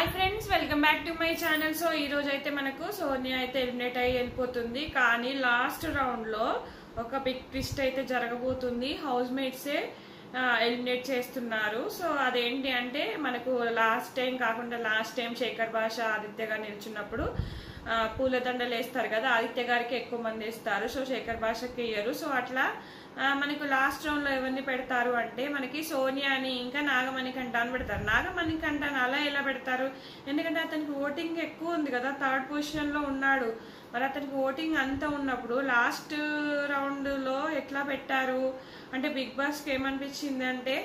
Hi friends, welcome back to my channel. So ఈ రోజు అయితే మనకు సోనియా అయితే ఎలిమినేట్ అయ్యి వెళ్ళిపోతుంది. కానీ లాస్ట్ రౌండ్ లో ఒక బిగ్ ట్విస్ట్ అయితే జరగబోతుంది. హౌస్ మేట్సే ఎలిమినేట్ చేస్తున్నారు. సో అదేంటి అంటే మనకు లాస్ట్ టైం కాకుండా లాస్ట్ టైం శేఖర్ భాష ఆదిత్య గారు నిల్చున్నప్పుడు పూలదండలు వేస్తారు కదా, ఆదిత్య గారికి ఎక్కువ మంది వేస్తారు. సో శేఖర్ భాషకి వేయరు. సో అట్లా మనకు లాస్ట్ రౌండ్ లో ఎవరిని పెడతారు అంటే మనకి సోనియాని ఇంకా నాగమణికంఠని పెడతారు. నాగమణికంఠని అలా ఎలా పెడతారు? ఎందుకంటే అతనికి ఓటింగ్ ఎక్కువ ఉంది కదా, థర్డ్ పొజిషన్ లో ఉన్నాడు. మరి అతనికి ఓటింగ్ అంతా ఉన్నప్పుడు లాస్ట్ రౌండ్ లో ఎట్లా పెట్టారు అంటే బిగ్ బాస్ కి ఏమనిపించింది అంటే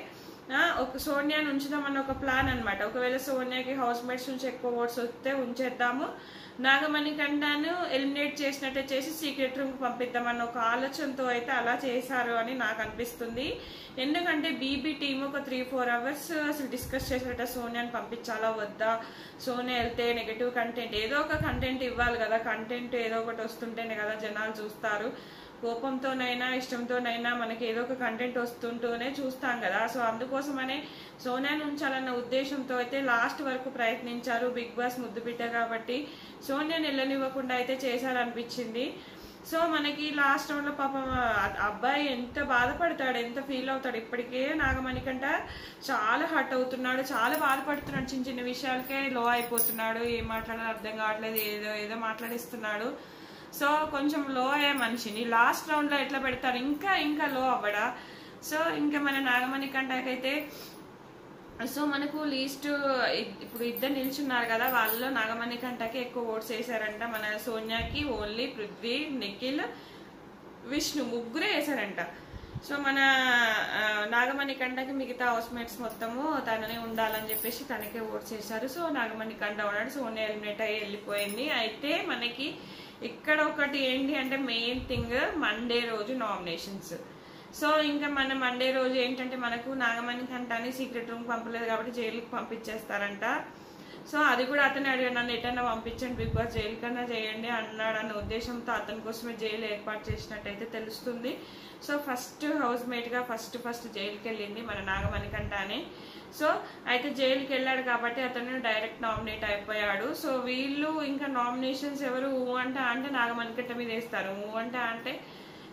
ఒక సోనియాని ఉంచుదామన్న ఒక ప్లాన్ అనమాట. ఒకవేళ సోనియాకి హౌస్ మేట్స్ నుంచి ఎక్కువ ఓట్స్ వస్తే ఉంచేద్దాము, నాగమణికంఠను ఎలిమినేట్ చేసినట్టే చేసి సీక్రెట్ రూమ్ కి పంపిద్దామన్న ఒక ఆలోచనతో అయితే అలా చేశారు అని నాకు అనిపిస్తుంది. ఎందుకంటే బీబీ టీమ్ ఒక 3-4 అవర్స్ అసలు డిస్కస్ చేసినట్ట సోనియాని పంపించాలా వద్దా, సోనియా వెళ్తే నెగటివ్ కంటెంట్ ఏదో ఒక కంటెంట్ ఇవ్వాలి కదా, కంటెంట్ ఏదో ఒకటి వస్తుంటేనే కదా జనాలు చూస్తారు. కోపంతోనైనా ఇష్టంతోనైనా మనకి ఏదో ఒక కంటెంట్ వస్తుంటూనే చూస్తాం కదా. సో అందుకోసమనే సోనియాని ఉంచాలన్న ఉద్దేశంతో అయితే లాస్ట్ వరకు ప్రయత్నించారు. బిగ్ బాస్ ముద్దు బిడ్డ కాబట్టి సోనియాని వెళ్ళనివ్వకుండా అయితే చేశారనిపించింది. సో మనకి లాస్ట్ రౌండ్ లో పాపం అబ్బాయి ఎంత బాధపడతాడు, ఎంత ఫీల్ అవుతాడు. ఇప్పటికే నాగమణికంట చాలా హర్ట్ అవుతున్నాడు, చాలా బాధపడుతున్నాడు. చిన్న చిన్న విషయాలకే లో అయిపోతున్నాడు. ఏం మాట్లాడాలో అర్థం కావట్లేదు, ఏదో ఏదో మాట్లాడిస్తున్నాడు. సో కొంచెం లో అయ్యే మనిషిని లాస్ట్ రౌండ్ లో ఎట్లా పెడతారు, ఇంకా ఇంకా లో అవ్వడా. సో ఇంకా మన నాగమణికంటకైతే సో మనకు లీస్ట్ ఇప్పుడు ఇద్దరు నిల్చున్నారు కదా, వాళ్ళలో నాగమణికంటకి ఎక్కువ ఓట్స్ వేసారంట. మన సోనియాకి ఓన్లీ పృథ్వీ, నిఖిల్, విష్ణు ముగ్గురే వేసారంట. సో మన నాగమణికంటకి మిగతా హౌస్ మేట్స్ మొత్తము తననే ఉండాలని చెప్పేసి తనకే ఓట్స్ వేశారు. సో నాగమణికంట ఉన్నాడు, సోనియా ఎలిమినేట్ అయ్యి వెళ్ళిపోయింది. అయితే మనకి ఇక్కడ ఒకటి ఏంటి అంటే మెయిన్ థింగ్ మండే రోజు నామినేషన్స్. సో ఇంకా మన మండే రోజు ఏంటంటే మనకు నాగమణికంఠని సీక్రెట్ రూమ్ పంపలేదు కాబట్టి జైలుకి పంపించేస్తారంట. సో అది కూడా అతనే అడిగాడు, నన్ను ఎటన్నా పంపించండి బిగ్ బాస్, జైలు కన్నా చేయండి అన్నాడు అన్న ఉద్దేశంతో అతని కోసమే జైలు ఏర్పాటు చేసినట్టయితే తెలుస్తుంది. సో ఫస్ట్ హౌస్ మేట్ గా ఫస్ట్ జైలుకి వెళ్ళింది మన నాగమణికంఠనే. సో అయితే జైలుకి వెళ్ళాడు కాబట్టి అతను డైరెక్ట్ నామినేట్ అయిపోయాడు. సో వీళ్ళు ఇంకా నామినేషన్స్ ఎవరు అంటే నాగమణికంఠ మీద వేస్తారు. అంటే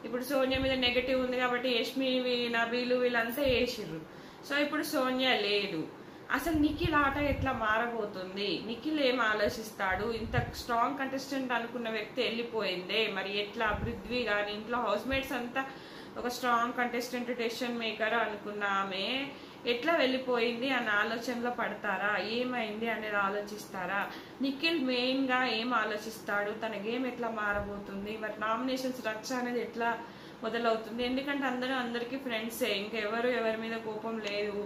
ఇప్పుడు సోనియా మీద నెగటివ్ ఉంది కాబట్టి యష్మి, నబీలు వీళ్ళంతా వేసిర్రు. సో ఇప్పుడు సోనియా లేదు. అసలు నిఖిల్ ఆట ఎట్లా మారబోతుంది, నిఖిల్ ఏం ఆలోచిస్తాడు, ఇంత స్ట్రాంగ్ కంటెస్టెంట్ అనుకున్న వ్యక్తి వెళ్ళిపోయిందే, మరి ఎట్లా పృథ్వీ కానీ ఇంట్లో హౌస్ మేట్స్ అంతా ఒక స్ట్రాంగ్ కంటెస్టెంట్, డెసిషన్ మేకర్ అనుకున్న ఆమె ఎట్లా వెళ్ళిపోయింది అన్న ఆలోచనలో పడతారా, ఏమైంది అనేది ఆలోచిస్తారా, నిఖిల్ మెయిన్ గా ఏం ఆలోచిస్తాడు, తన గేమ్ ఎట్లా మారబోతుంది, మరి నామినేషన్స్ రచ్చ అనేది ఎట్లా మొదలవుతుంది. ఎందుకంటే అందరికీ ఫ్రెండ్సే, ఇంకెవరు ఎవరి మీద కోపం లేదు.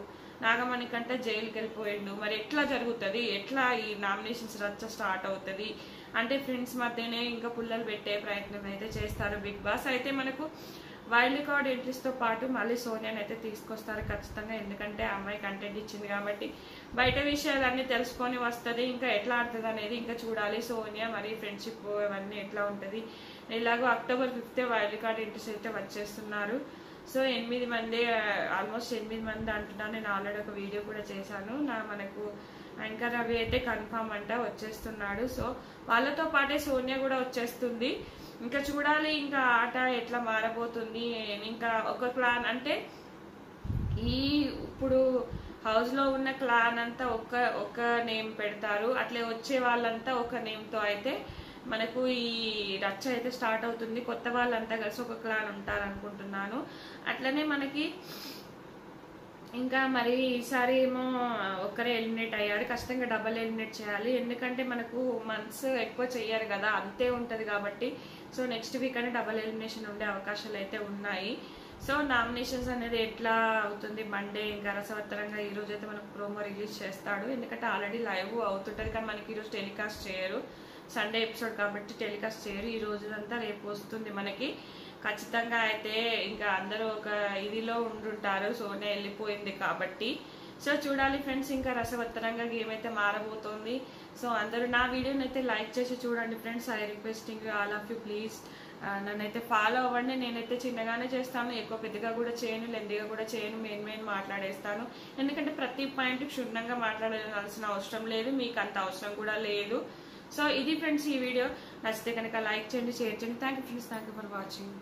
నాగమణికంట జైలుకి వెళ్ళిపోయిండు, మరి ఎట్లా జరుగుతుంది, ఎట్లా ఈ నామినేషన్స్ రచ్చ స్టార్ట్ అవుతుంది అంటే ఫ్రెండ్స్ మధ్యనే ఇంకా పుల్లలు పెట్టే ప్రయత్నం అయితే చేస్తారు బిగ్ బాస్. అయితే మనకు వైల్డ్ కార్డ్ ఎంట్రీస్ తో పాటు మళ్ళీ సోనియాని అయితే తీసుకొస్తారు ఖచ్చితంగా. ఎందుకంటే ఆ అమ్మాయి కంటెంట్ ఇచ్చింది కాబట్టి బయట విషయాలన్నీ తెలుసుకొని వస్తుంది. ఇంకా ఎట్లా ఆడుతుంది అనేది ఇంకా చూడాలి. సోనియా మరి ఫ్రెండ్షిప్ అవన్నీ ఎట్లా ఉంటుంది. ఇలాగో October 5th wild card entries అయితే వచ్చేస్తున్నారు. సో 8 మంది, ఆల్మోస్ట్ 8 మంది అంటున్నాను. నేను ఆల్రెడీ ఒక వీడియో కూడా చేశాను. మనకు యాంకర్ రవి అయితే కన్ఫామ్ అంట వచ్చేస్తున్నాడు. సో వాళ్ళతో పాటే సోనియా కూడా వచ్చేస్తుంది. ఇంకా చూడాలి ఇంకా ఆట ఎట్లా మారబోతుంది. ఇంకా ఒక క్లాన్ అంటే ఇప్పుడు హౌస్ లో ఉన్న క్లాన్ అంతా ఒక నేమ్ పెడతారు, అట్లే వచ్చే వాళ్ళంతా ఒక నేమ్ తో అయితే మనకు ఈ రచ్చ అయితే స్టార్ట్ అవుతుంది. కొత్త వాళ్ళంతా కలిసి ఒక క్లాన్ ఉంటారు అనుకుంటున్నాను. అట్లనే మనకి ఇంకా మరి ఈసారి ఏమో ఒక్కరే ఎలిమినేట్ అయ్యారు, ఖచ్చితంగా డబల్ ఎలిమినేట్ చేయాలి. ఎందుకంటే మనకు మంత్స్ ఎక్కువ చెయ్యారు కదా, అంతే ఉంటది కాబట్టి. సో నెక్స్ట్ వీక్ అని డబల్ ఎలిమినేషన్ ఉండే అవకాశాలు అయితే ఉన్నాయి. సో నామినేషన్స్ అనేది ఎట్లా అవుతుంది మండే ఇంకా రసవత్తరంగా ఈ రోజు అయితే మనకు ప్రోమో రిలీజ్ చేస్తాడు. ఎందుకంటే ఆల్రెడీ లైవ్ అవుతుంటది కానీ మనకి ఈరోజు టెలికాస్ట్ చేయరు, సండే ఎపిసోడ్ కాబట్టి టెలికాస్ట్ చేయరు. ఈ రోజులంతా రేపు వస్తుంది మనకి ఖచ్చితంగా. అయితే ఇంకా అందరూ ఒక ఇదిలో ఉంటుంటారు సోనియా వెళ్ళిపోయింది కాబట్టి. సో చూడాలి ఫ్రెండ్స్, ఇంకా రసవత్తరంగా గేమ్ అయితే మారబోతోంది. సో అందరూ నా వీడియోని అయితే లైక్ చేసి చూడండి friends. I requesting all of you please నన్నైతే ఫాలో అవ్వండి. నేనైతే చిన్నగానే చేస్తాను, ఎక్కువ పెద్దగా కూడా చేయను, లెందీగా కూడా చేయను, మెయిన్ మాట్లాడేస్తాను. ఎందుకంటే ప్రతి పాయింట్ క్షుణ్ణంగా మాట్లాడాల్సిన అవసరం లేదు, మీకు అంత అవసరం కూడా లేదు. సో ఇది ఫ్రెండ్స్ ఈ వీడియో. నచ్చితే కనుక లైక్ చేయండి, షేర్ చేయండి. Thank you friends, thank you for watching.